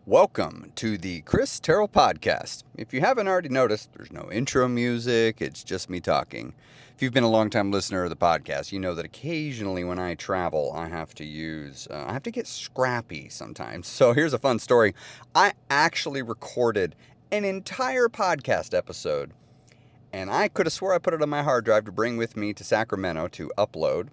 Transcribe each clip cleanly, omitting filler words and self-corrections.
Welcome to the Chris Terrell Podcast. If you haven't already noticed, there's no intro music, it's just me talking. If you've been a long-time listener of the podcast, you know that occasionally when I travel, I have to get scrappy sometimes. So here's a fun story. I actually recorded an entire podcast episode, and I could have swore I put it on my hard drive to bring with me to Sacramento to upload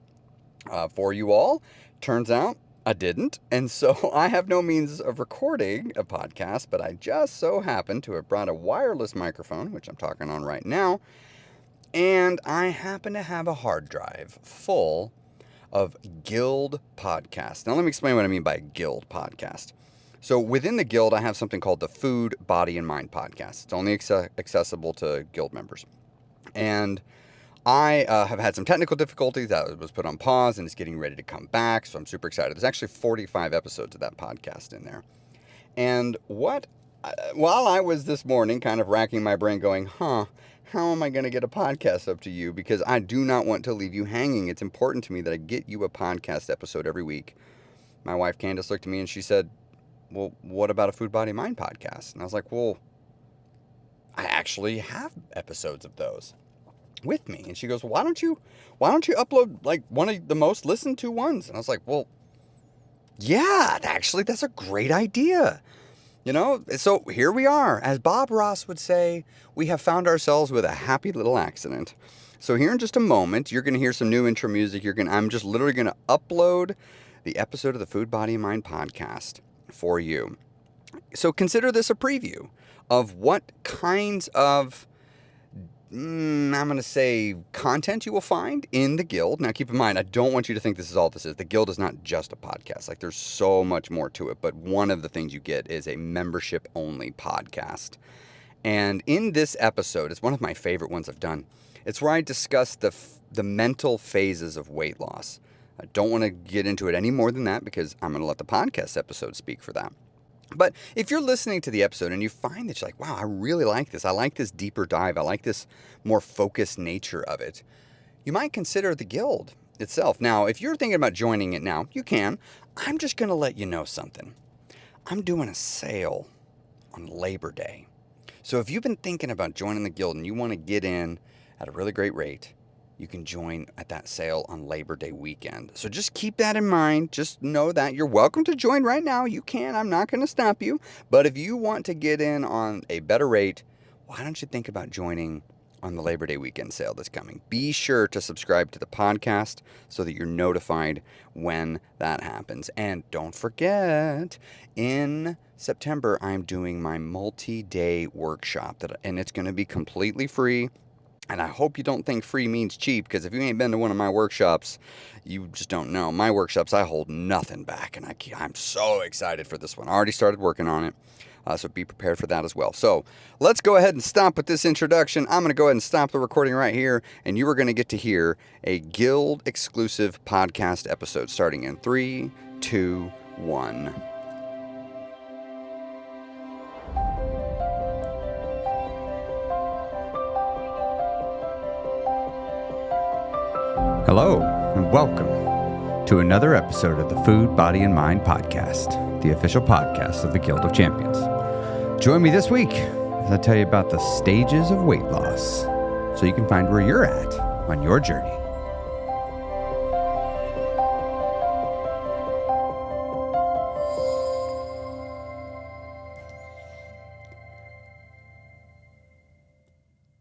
for you all. Turns out I didn't, and so I have no means of recording a podcast, but I just so happen to have brought a wireless microphone, which I'm talking on right now, and I happen to have a hard drive full of Guild podcasts. Now let me explain what I mean by Guild podcast. So within the Guild, I have something called the Food, Body, and Mind podcast. It's only accessible to Guild members. And I have had some technical difficulties. That was put on pause and it's getting ready to come back. So I'm super excited. There's actually 45 episodes of that podcast in there. And while I was this morning kind of racking my brain going, how am I going to get a podcast up to you? Because I do not want to leave you hanging. It's important to me that I get you a podcast episode every week. My wife, Candace, looked at me and she said, well, what about a Food, Body, Mind podcast? And I was like, well, I actually have episodes of those with me. And she goes, well, why don't you upload like one of the most listened to ones? And I was like, well, yeah, actually, that's a great idea. You know, so here we are. As Bob Ross would say, we have found ourselves with a happy little accident. So here in just a moment, you're going to hear some new intro music. I'm just literally going to upload the episode of the Food, Body, and Mind podcast for you. So consider this a preview of what kinds of I'm going to say content you will find in the Guild. Now, keep in mind, I don't want you to think this is all this is. The Guild is not just a podcast. Like, there's so much more to it. But one of the things you get is a membership-only podcast. And in this episode, it's one of my favorite ones I've done. It's where I discuss the mental phases of weight loss. I don't want to get into it any more than that because I'm going to let the podcast episode speak for that. But if you're listening to the episode and you find that you're like, wow, I really like this. I like this deeper dive. I like this more focused nature of it. You might consider the Guild itself. Now, if you're thinking about joining it now, you can. I'm just going to let you know something. I'm doing a sale on Labor Day. So if you've been thinking about joining the Guild and you want to get in at a really great rate, you can join at that sale on Labor Day weekend. So just keep that in mind. Just know that you're welcome to join right now. You can. I'm not going to stop you. But if you want to get in on a better rate, why don't you think about joining on the Labor Day weekend sale that's coming? Be sure to subscribe to the podcast so that you're notified when that happens. And don't forget, in September, I'm doing my multi-day workshop, and it's going to be completely free. And I hope you don't think free means cheap, because if you ain't been to one of my workshops, you just don't know. My workshops, I hold nothing back, and I'm so excited for this one. I already started working on it, so be prepared for that as well. So let's go ahead and stop with this introduction. I'm going to go ahead and stop the recording right here, and you are going to get to hear a Guild-exclusive podcast episode starting in 3, 2, 1. Hello, and welcome to another episode of the Food, Body, and Mind podcast, the official podcast of the Guild of Champions. Join me this week as I tell you about the stages of weight loss so you can find where you're at on your journey.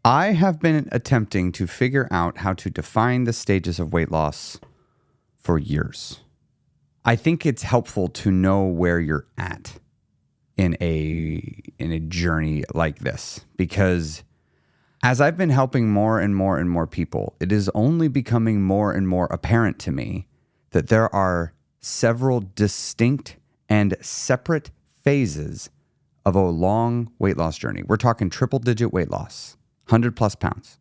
I have been attempting to figure out how to define the stages of weight loss for years. I think it's helpful to know where you're at in a journey like this, because as I've been helping more and more and more people, it is only becoming more and more apparent to me that there are several distinct and separate phases of a long weight loss journey. We're talking triple-digit weight loss. 100 plus pounds,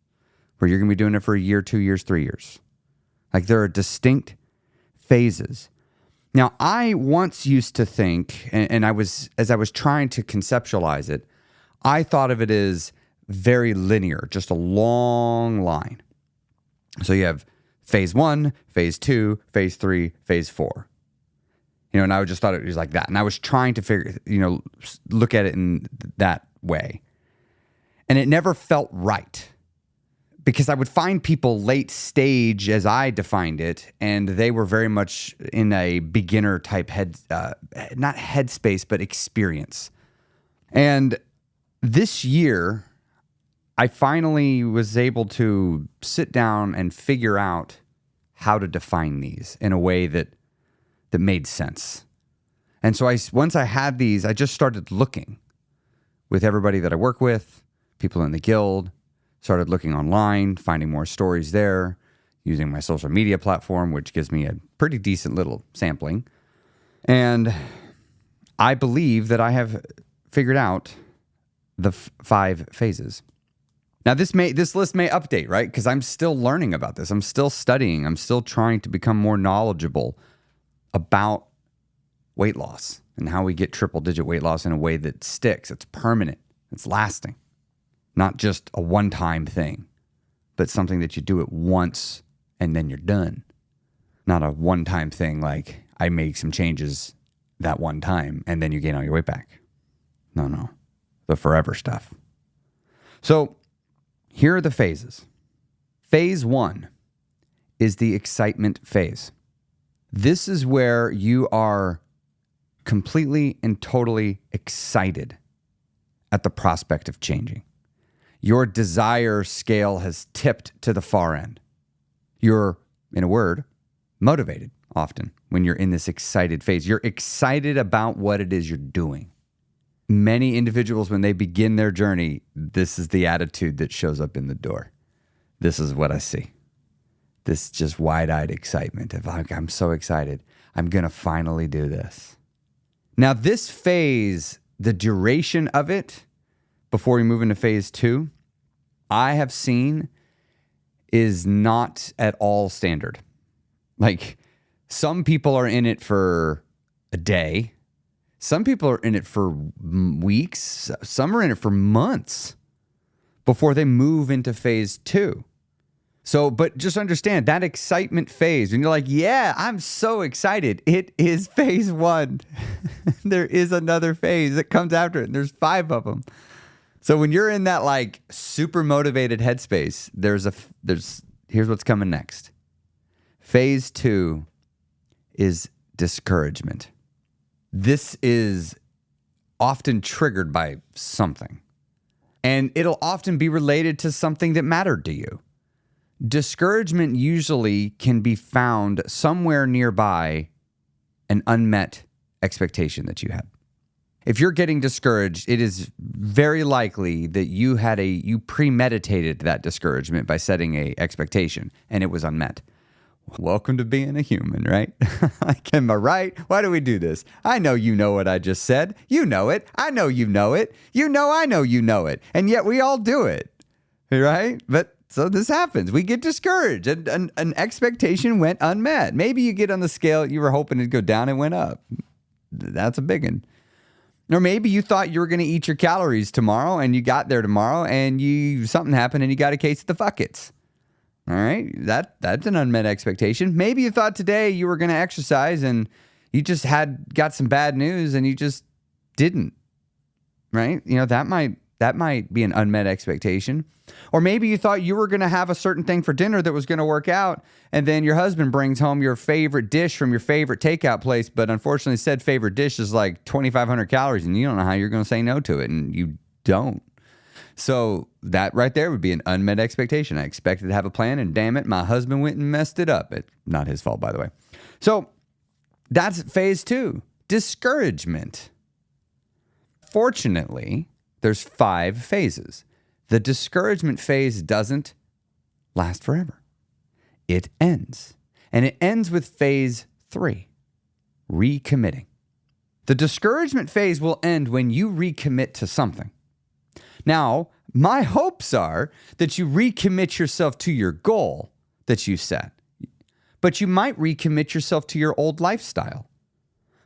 where you're going to be doing it for a year, 2 years, 3 years. Like, there are distinct phases. Now, I once used to think, and as I was trying to conceptualize it, I thought of it as very linear, just a long line. So you have phase 1, phase 2, phase 3, phase 4. And I just thought it was like that. And I was trying to look at it in that way. And it never felt right because I would find people late stage as I defined it, and they were very much in a beginner type not headspace, but experience. And this year, I finally was able to sit down and figure out how to define these in a way that made sense. And so once I had these, I just started looking with everybody that I work with, people in the guild, started looking online, finding more stories there, using my social media platform, which gives me a pretty decent little sampling. And I believe that I have figured out the 5 phases. Now, this list may update, right? Because I'm still learning about this. I'm still studying. I'm still trying to become more knowledgeable about weight loss and how we get triple-digit weight loss in a way that sticks. It's permanent. It's lasting. Not just a one-time thing, but something that you do it once and then you're done. Not a one-time thing like I make some changes that one time and then you gain all your weight back. No. The forever stuff. So here are the phases. Phase 1 is the excitement phase. This is where you are completely and totally excited at the prospect of changing. Your desire scale has tipped to the far end. You're, in a word, motivated often when you're in this excited phase. You're excited about what it is you're doing. Many individuals, when they begin their journey, this is the attitude that shows up in the door. This is what I see. This just wide-eyed excitement of like, I'm so excited. I'm going to finally do this. Now, this phase, the duration of it, before we move into phase 2, I have seen is not at all standard. Like, some people are in it for a day. Some people are in it for weeks. Some are in it for months before they move into phase 2. So, but just understand that excitement phase, when you're like, yeah, I'm so excited. It is phase 1. There is another phase that comes after it, and there's 5 of them. So when you're in that like super motivated headspace, here's what's coming next. Phase 2 is discouragement. This is often triggered by something, and it'll often be related to something that mattered to you. Discouragement usually can be found somewhere nearby an unmet expectation that you had. If you're getting discouraged, it is very likely that you premeditated that discouragement by setting a expectation and it was unmet. Welcome to being a human, right? Like, am I right? Why do we do this? I know you know what I just said. You know it. I know you know it. You know I know you know it. And yet we all do it, right? But so this happens. We get discouraged. An expectation went unmet. Maybe you get on the scale you were hoping it'd go down and went up. That's a big one. Or maybe you thought you were going to eat your calories tomorrow and you got there tomorrow and something happened and you got a case of the fuckets. All right, that's an unmet expectation. Maybe you thought today you were going to exercise and you just got some bad news and you just didn't, right? That might be an unmet expectation. Or maybe you thought you were going to have a certain thing for dinner that was going to work out, and then your husband brings home your favorite dish from your favorite takeout place, but unfortunately said favorite dish is like 2,500 calories, and you don't know how you're going to say no to it, and you don't. So that right there would be an unmet expectation. I expected to have a plan, and damn it, my husband went and messed it up. It's not his fault, by the way. So that's phase 2, discouragement. Fortunately, there's 5 phases. The discouragement phase doesn't last forever. It ends. And it ends with phase 3, recommitting. The discouragement phase will end when you recommit to something. Now, my hopes are that you recommit yourself to your goal that you set, but you might recommit yourself to your old lifestyle.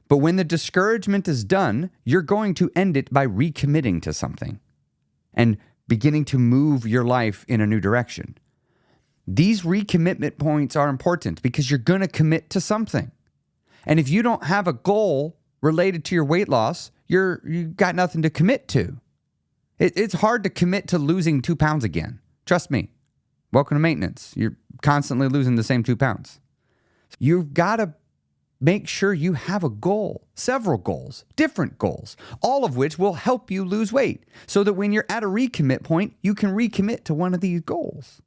But when the discouragement is done, you're going to end it by recommitting to something and beginning to move your life in a new direction. These recommitment points are important because you're going to commit to something. And if you don't have a goal related to your weight loss, you got nothing to commit to. It's hard to commit to losing 2 pounds again. Trust me. Welcome to maintenance. You're constantly losing the same 2 pounds. You've got to make sure you have a goal, several goals, different goals, all of which will help you lose weight so that when you're at a recommit point, you can recommit to one of these goals.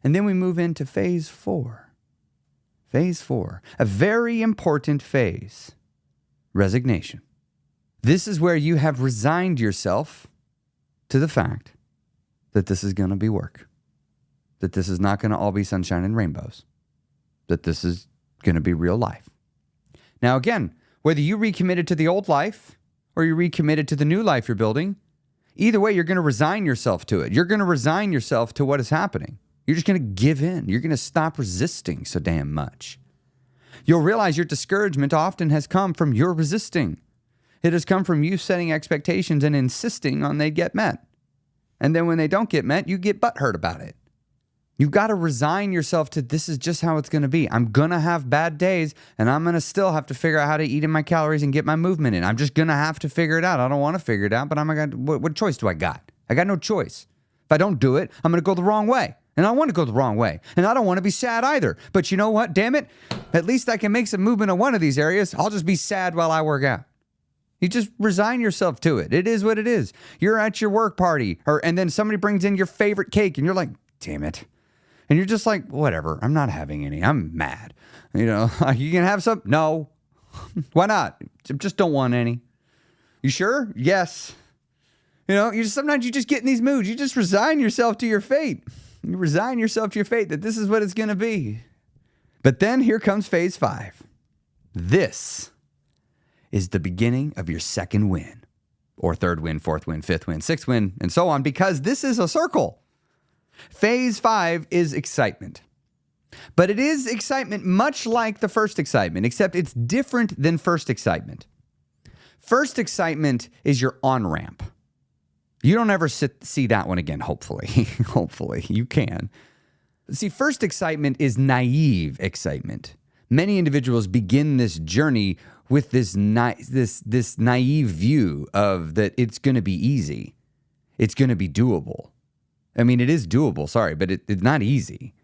And then we move into phase 4. Phase 4, a very important phase, resignation. This is where you have resigned yourself to the fact that this is going to be work, that this is not going to all be sunshine and rainbows, that this is going to be real life. Now, again, whether you recommitted to the old life or you recommitted to the new life you're building, either way, you're going to resign yourself to it. You're going to resign yourself to what is happening. You're just going to give in. You're going to stop resisting so damn much. You'll realize your discouragement often has come from your resisting. It has come from you setting expectations and insisting on they get met. And then when they don't get met, you get butthurt about it. You've got to resign yourself to this is just how it's going to be. I'm going to have bad days, and I'm going to still have to figure out how to eat in my calories and get my movement in. I'm just going to have to figure it out. I don't want to figure it out, but what choice do I got? I got no choice. If I don't do it, I'm going to go the wrong way. And I want to go the wrong way. And I don't want to be sad either. But you know what? Damn it. At least I can make some movement in one of these areas. I'll just be sad while I work out. You just resign yourself to it. It is what it is. You're at your work party, and then somebody brings in your favorite cake, and you're like, damn it. And you're just like, whatever, I'm not having any. I'm mad. You know, you can have some? No. Why not? Just don't want any. You sure? Yes. You know, sometimes you just get in these moods. You just resign yourself to your fate. You resign yourself to your fate that this is what it's going to be. But then here comes phase 5. This is the beginning of your second win, or third win, fourth win, fifth win, sixth win, and so on, because this is a circle. Phase 5 is excitement. But it is excitement much like the first excitement, except it's different than first excitement. First excitement is your on-ramp. You don't ever see that one again, hopefully. Hopefully, you can. See, first excitement is naive excitement. Many individuals begin this journey with this naive view of that it's going to be easy. It's going to be doable. I mean, it is doable, sorry, but it's not easy.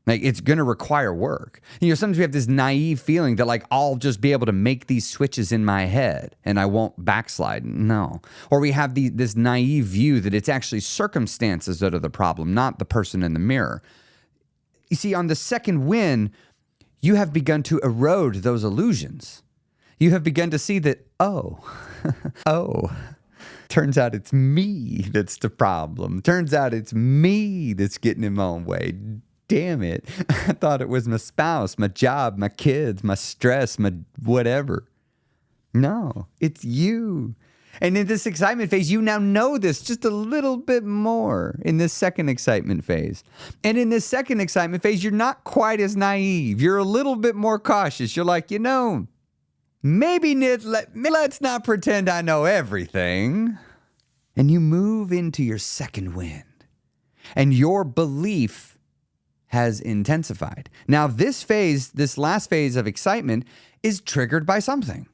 Like, it's going to require work. You know, sometimes we have this naive feeling that, like, I'll just be able to make these switches in my head and I won't backslide. No. Or we have this naive view that it's actually circumstances that are the problem, not the person in the mirror. You see, on the second win, you have begun to erode those illusions. You have begun to see that, turns out it's me that's the problem. Turns out it's me that's getting in my own way. Damn it. I thought it was my spouse, my job, my kids, my stress, my whatever. No, it's you. And in this excitement phase, you now know this just a little bit more in this second excitement phase. And in this second excitement phase, you're not quite as naive. You're a little bit more cautious. You're like, maybe let's not pretend I know everything. And you move into your second wind. And your belief has intensified. Now, this last phase of excitement is triggered by something.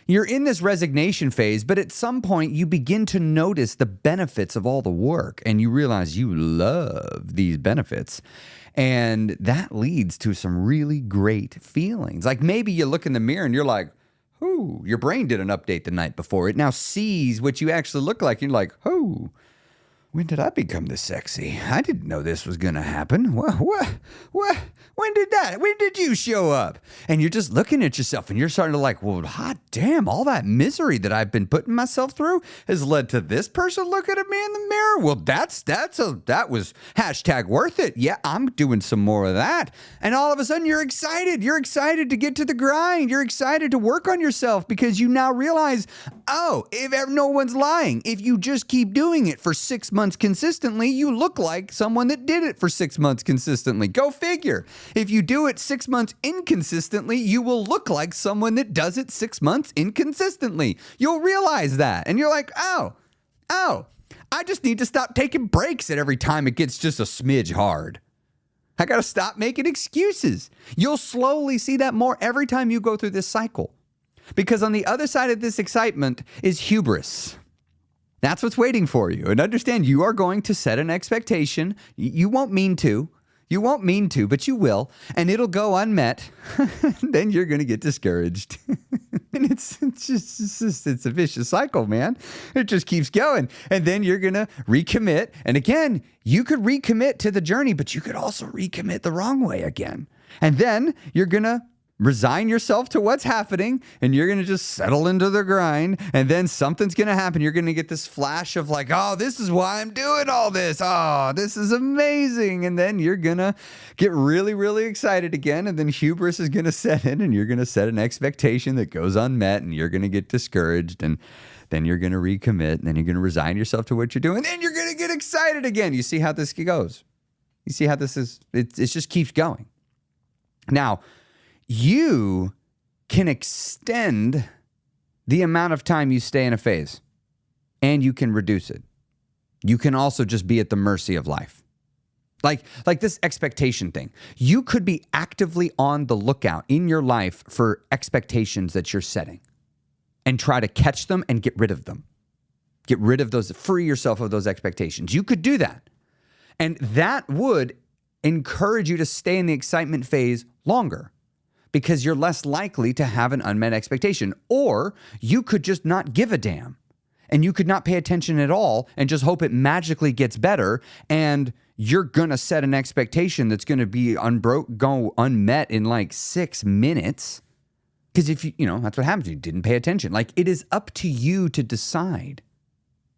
You're in this resignation phase, but at some point you begin to notice the benefits of all the work and you realize you love these benefits. And that leads to some really great feelings. Like maybe you look in the mirror and you're like, ooh, your brain did an update the night before. It now sees what you actually look like. And you're like, oh, when did I become this sexy? I didn't know this was going to happen. What? When did you show up? And you're just looking at yourself and you're starting to like, well, hot damn, all that misery that I've been putting myself through has led to this person looking at me in the mirror. Well, that was hashtag worth it. Yeah, I'm doing some more of that. And all of a sudden you're excited. You're excited to get to the grind. You're excited to work on yourself because you now realize, if no one's lying, if you just keep doing it for 6 months consistently, you look like someone that did it for 6 months consistently. Go figure. If you do it 6 months inconsistently, you will look like someone that does it 6 months inconsistently. You'll realize that. And you're like, oh, I just need to stop taking breaks at every time it gets just a smidge hard. I got to stop making excuses. You'll slowly see that more every time you go through this cycle. Because on the other side of this excitement is hubris. That's what's waiting for you. And understand, you are going to set an expectation. You won't mean to. You won't mean to, but you will. And it'll go unmet. Then you're going to get discouraged. And it's a vicious cycle, man. It just keeps going. And then you're going to recommit. And again, you could recommit to the journey, but you could also recommit the wrong way again. And then you're going to resign yourself to what's happening, and you're going to just settle into the grind, and then something's going to happen. You're going to get this flash of like, oh, this is why I'm doing all this. Oh, this is amazing. And then you're going to get really, really excited again, and then hubris is going to set in, and you're going to set an expectation that goes unmet, and you're going to get discouraged, and then you're going to recommit, and then you're going to resign yourself to what you're doing, and then you're going to get excited again. You see how this goes? You see how this is? It just keeps going. Now, you can extend the amount of time you stay in a phase, and you can reduce it. You can also just be at the mercy of life. Like this expectation thing. You could be actively on the lookout in your life for expectations that you're setting and try to catch them and get rid of them. Get rid of those, free yourself of those expectations. You could do that. And that would encourage you to stay in the excitement phase longer, because you're less likely to have an unmet expectation. Or you could just not give a damn, and you could not pay attention at all and just hope it magically gets better, and you're going to set an expectation that's going to be go unmet in like 6 minutes. Because if you know, that's what happens. You didn't pay attention. Like, it is up to you to decide.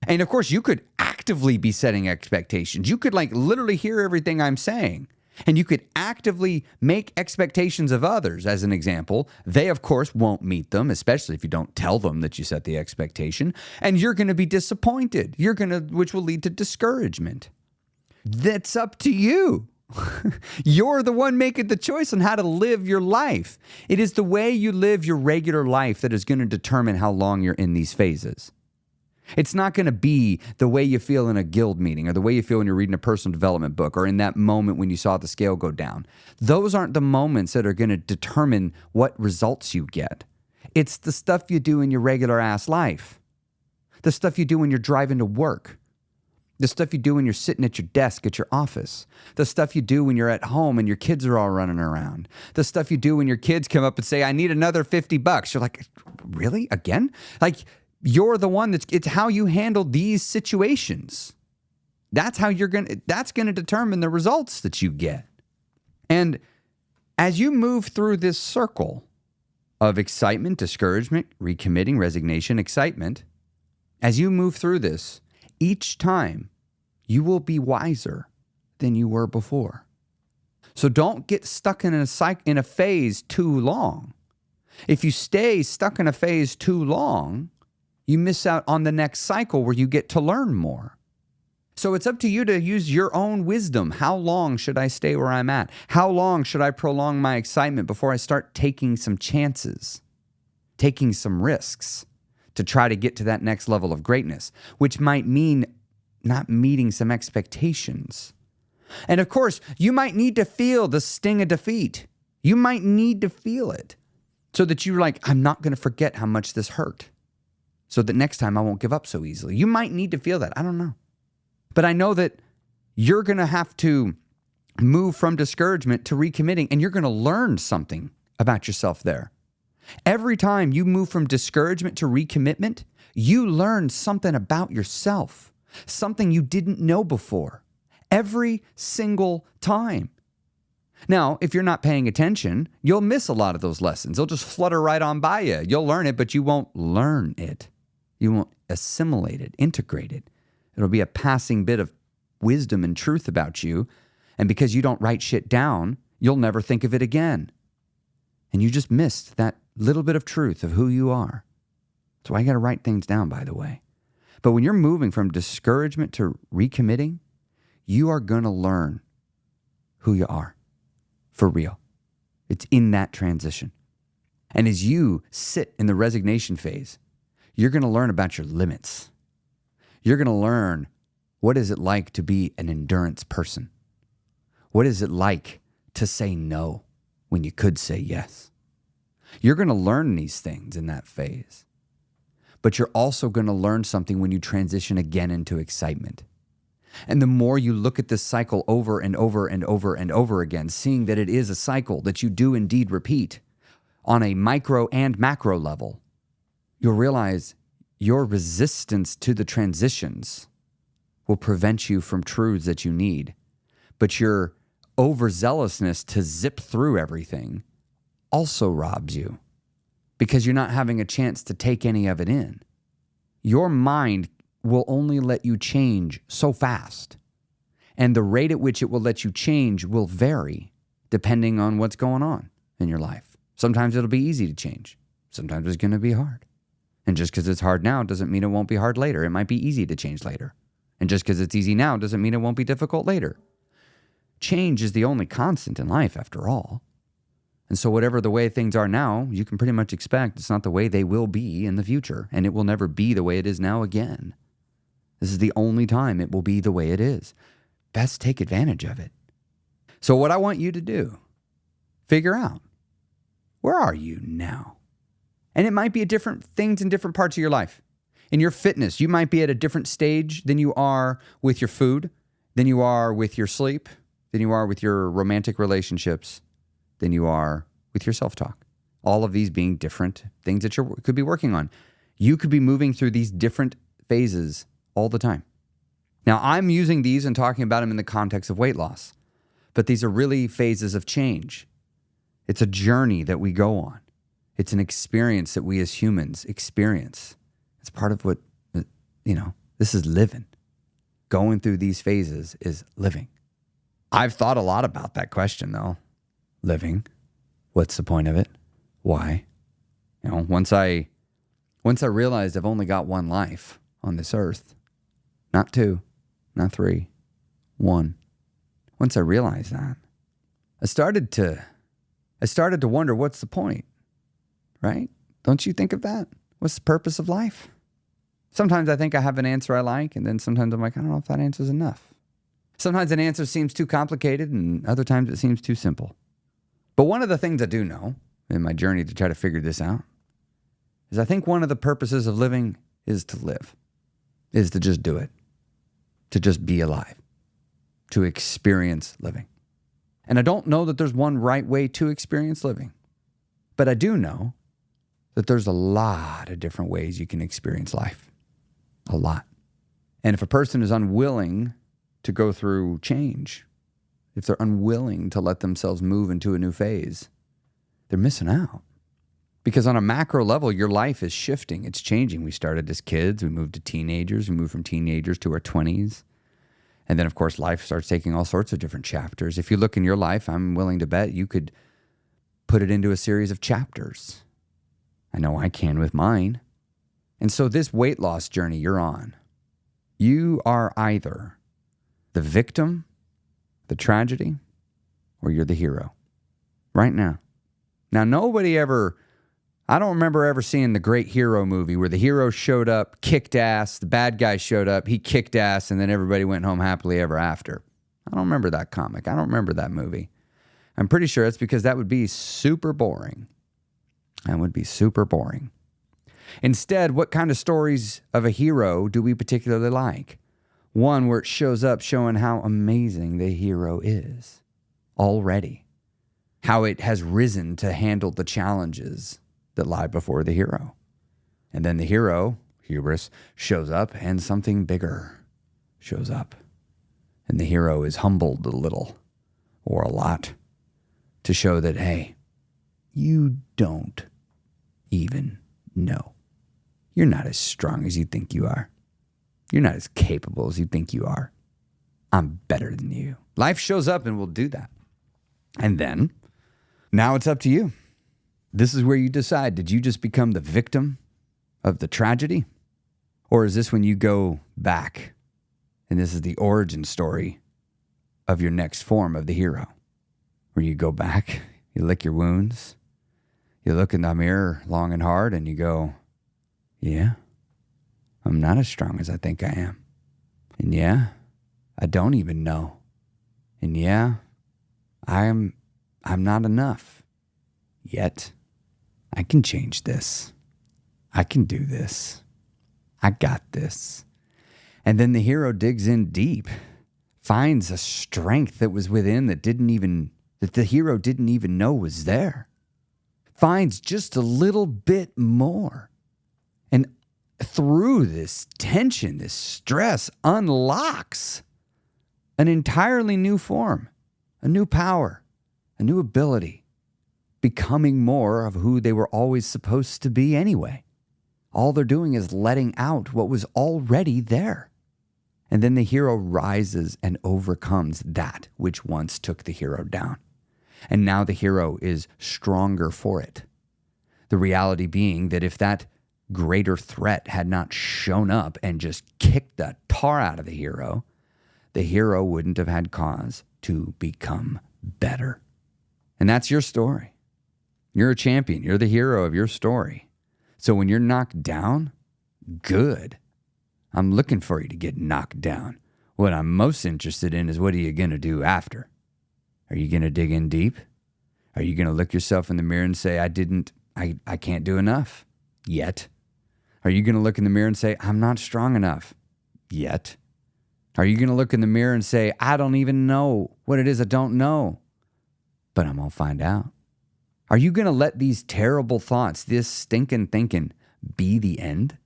And of course, you could actively be setting expectations. You could like literally hear everything I'm saying. And you could actively make expectations of others. As an example, they, of course, won't meet them, especially if you don't tell them that you set the expectation. And you're going to be disappointed, which will lead to discouragement. That's up to you. You're the one making the choice on how to live your life. It is the way you live your regular life that is going to determine how long you're in these phases. It's not going to be the way you feel in a guild meeting or the way you feel when you're reading a personal development book or in that moment when you saw the scale go down. Those aren't the moments that are going to determine what results you get. It's the stuff you do in your regular ass life. The stuff you do when you're driving to work. The stuff you do when you're sitting at your desk at your office. The stuff you do when you're at home and your kids are all running around. The stuff you do when your kids come up and say, I need another $50. You're like, really? Again? Like, you're the one it's how you handle these situations. That's how that's going to determine the results that you get. And as you move through this circle of excitement, discouragement, recommitting, resignation, excitement, as you move through this, each time you will be wiser than you were before. So don't get stuck in a phase too long. If you stay stuck in a phase too long, you miss out on the next cycle where you get to learn more. So it's up to you to use your own wisdom. How long should I stay where I'm at? How long should I prolong my excitement before I start taking some chances, taking some risks to try to get to that next level of greatness, which might mean not meeting some expectations. And of course, you might need to feel the sting of defeat. You might need to feel it so that you're like, I'm not going to forget how much this hurt, so that next time I won't give up so easily. You might need to feel that. I don't know. But I know that you're going to have to move from discouragement to recommitting, and you're going to learn something about yourself there. Every time you move from discouragement to recommitment, you learn something about yourself, something you didn't know before. Every single time. Now, if you're not paying attention, you'll miss a lot of those lessons. They'll just flutter right on by you. You'll learn it, but you won't learn it. You won't assimilate it, integrate it. It'll be a passing bit of wisdom and truth about you. And because you don't write shit down, you'll never think of it again. And you just missed that little bit of truth of who you are. So I got to write things down, by the way. But when you're moving from discouragement to recommitting, you are going to learn who you are for real. It's in that transition. And as you sit in the resignation phase, you're going to learn about your limits. You're going to learn what is it like to be an endurance person. What is it like to say no when you could say yes? You're going to learn these things in that phase. But you're also going to learn something when you transition again into excitement. And the more you look at this cycle over and over and over and over again, seeing that it is a cycle that you do indeed repeat on a micro and macro level, you'll realize your resistance to the transitions will prevent you from truths that you need. But your overzealousness to zip through everything also robs you because you're not having a chance to take any of it in. Your mind will only let you change so fast. And the rate at which it will let you change will vary depending on what's going on in your life. Sometimes it'll be easy to change. Sometimes it's going to be hard. And just because it's hard now doesn't mean it won't be hard later. It might be easy to change later. And just because it's easy now doesn't mean it won't be difficult later. Change is the only constant in life, after all. And so whatever the way things are now, you can pretty much expect it's not the way they will be in the future. And it will never be the way it is now again. This is the only time it will be the way it is. Best take advantage of it. So what I want you to do, figure out, where are you now? And it might be at different things in different parts of your life. In your fitness, you might be at a different stage than you are with your food, than you are with your sleep, than you are with your romantic relationships, than you are with your self-talk. All of these being different things that you could be working on. You could be moving through these different phases all the time. Now, I'm using these and talking about them in the context of weight loss, but these are really phases of change. It's a journey that we go on. It's an experience that we as humans experience. It's part of what, this is living. Going through these phases is living. I've thought a lot about that question, though. Living. What's the point of it? Why? Once I realized I've only got one life on this earth, not two, not three, one. Once I realized that, I started to wonder, what's the point? Right? Don't you think of that? What's the purpose of life? Sometimes I think I have an answer I like, and then sometimes I'm like, I don't know if that answer's enough. Sometimes an answer seems too complicated, and other times it seems too simple. But one of the things I do know in my journey to try to figure this out is I think one of the purposes of living is to live, is to just do it, to just be alive, to experience living. And I don't know that there's one right way to experience living, but I do know that there's a lot of different ways you can experience life. A lot. And if a person is unwilling to go through change, if they're unwilling to let themselves move into a new phase, they're missing out. Because on a macro level, your life is shifting. It's changing. We started as kids. We moved to teenagers. We moved from teenagers to our 20s. And then, of course, life starts taking all sorts of different chapters. If you look in your life, I'm willing to bet you could put it into a series of chapters. I know I can with mine. And so this weight loss journey you're on, you are either the victim, the tragedy, or you're the hero right now. Now, I don't remember ever seeing the Great Hero movie where the hero showed up, kicked ass, the bad guy showed up, he kicked ass, and then everybody went home happily ever after. I don't remember that comic. I don't remember that movie. I'm pretty sure it's because that would be super boring. That would be super boring. Instead, what kind of stories of a hero do we particularly like? One where it shows up showing how amazing the hero is already. How it has risen to handle the challenges that lie before the hero. And then the hero, hubris, shows up and something bigger shows up. And the hero is humbled a little or a lot to show that, hey, you don't even know. You're not as strong as you think you are. You're not as capable as you think you are. I'm better than you. Life shows up and will do that. And then, now it's up to you. This is where you decide, did you just become the victim of the tragedy? Or is this when you go back and this is the origin story of your next form of the hero? Where you go back, you lick your wounds, you look in the mirror long and hard and you go, yeah, I'm not as strong as I think I am. And yeah, I don't even know. And yeah, I'm not enough. Yet, I can change this. I can do this. I got this. And then the hero digs in deep, finds a strength that was within that the hero didn't even know was there. Finds just a little bit more. And through this tension, this stress, unlocks an entirely new form, a new power, a new ability, becoming more of who they were always supposed to be anyway. All they're doing is letting out what was already there. And then the hero rises and overcomes that which once took the hero down. And now the hero is stronger for it. The reality being that if that greater threat had not shown up and just kicked the tar out of the hero wouldn't have had cause to become better. And that's your story. You're a champion. You're the hero of your story. So when you're knocked down, good. I'm looking for you to get knocked down. What I'm most interested in is what are you going to do after? Are you going to dig in deep? Are you going to look yourself in the mirror and say, I can't do enough yet? Are you going to look in the mirror and say, I'm not strong enough yet? Are you going to look in the mirror and say, I don't even know what it is I don't know, but I'm going to find out? Are you going to let these terrible thoughts, this stinking thinking, be the end?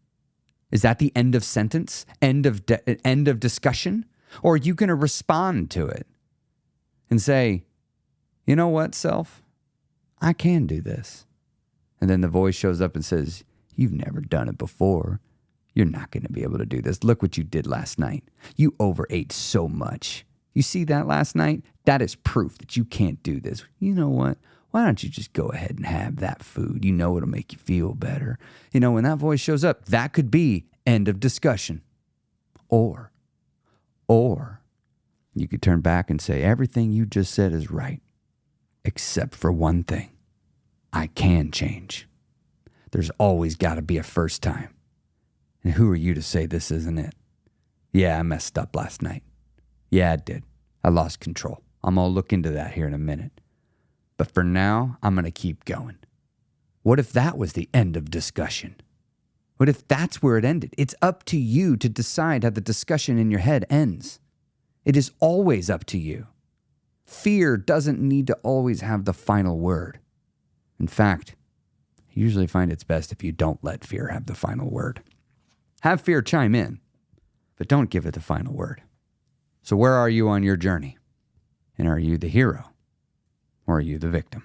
Is that the end of sentence? End of discussion? Or are you going to respond to it and say, you know what, self? I can do this. And then the voice shows up and says, you've never done it before. You're not going to be able to do this. Look what you did last night. You overate so much. You see that last night? That is proof that you can't do this. You know what? Why don't you just go ahead and have that food? You know it'll make you feel better. You know, when that voice shows up, that could be end of discussion. Or you could turn back and say, everything you just said is right, except for one thing. I can change. There's always got to be a first time. And who are you to say this isn't it? Yeah, I messed up last night. Yeah, I did. I lost control. I'm going to look into that here in a minute. But for now, I'm going to keep going. What if that was the end of discussion? What if that's where it ended? It's up to you to decide how the discussion in your head ends. It is always up to you. Fear doesn't need to always have the final word. In fact, I usually find it's best if you don't let fear have the final word. Have fear chime in, but don't give it the final word. So where are you on your journey? And are you the hero? Or are you the victim?